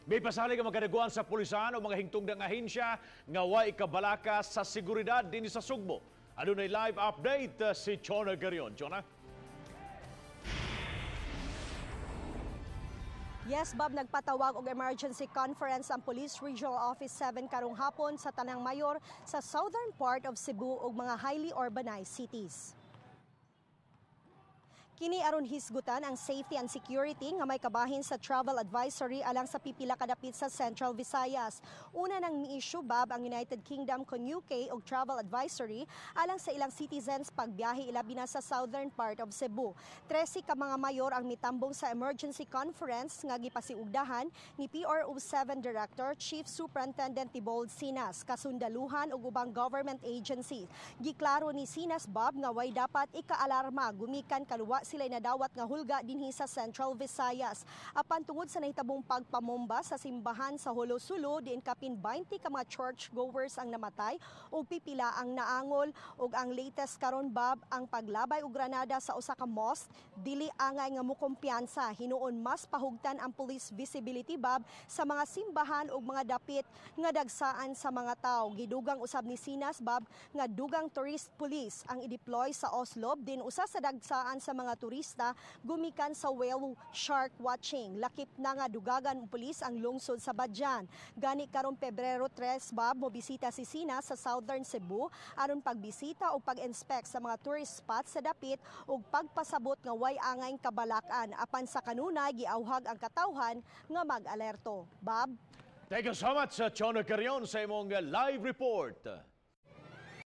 May pasalig ang magkadaguan sa pulisan o mga hingtong ng ahensya nga way kabalaka sa seguridad din sa Sugbo. Adunay live update si Chona Garion. Chona? Yes, Bob, nagpatawag og emergency conference ang Police Regional Office 7 karong hapon sa Tanang Mayor sa southern part of Cebu ug mga highly urbanized cities. Kini aron hisgutan ang safety and security nga may kabahin sa travel advisory alang sa pipila kadapit sa Central Visayas. Una nang ni-issue, Bob, ang United Kingdom kon UK og travel advisory alang sa ilang citizens pagbiyahe ilabi na sa southern part of Cebu. 13 ka mga mayor ang mitambong sa emergency conference nga gipasiugdahan ni PRO7 Director Chief Superintendent Tibold Sinas, kasundaluhan ug ubang government agency. Giklaro ni Sinas, Bob, nga way dapat ikaalarma gumikan kaluwa sila nadawat nga hulga dinhi sa Central Visayas. Apan tungod sa nahitabong pagpamomba sa simbahan sa Holo-Sulo, diin kapin 20 ka mga churchgoers ang namatay ug pipila ang naangol. Ug ang latest karon, Bob, ang paglabay og granada sa usa ka mosque dili angay nga mukumpiyansa. Hinuon mas pahugtan ang police visibility, Bob, sa mga simbahan ug mga dapit nga dagsaan sa mga tawo. Gidugang usab ni Sinas, Bob, nga dugang tourist police ang i-deploy sa Oslob din usa sa dagsaan sa mga turista gumikan sa whale shark watching. Lakip na nga dugagan ng pulis ang lungsod sa Badyan. Gani karon Pebrero 3, Bob, mobisita si Sina sa Southern Cebu aron pagbisita o pag-inspect sa mga tourist spots sa dapit ug pagpasabot nga way angay kabalakan. Apan sa kanunay giawhag ang katawhan nga mag-alerto. Bob? Thank you so much, Chona Garion, sa imong live report.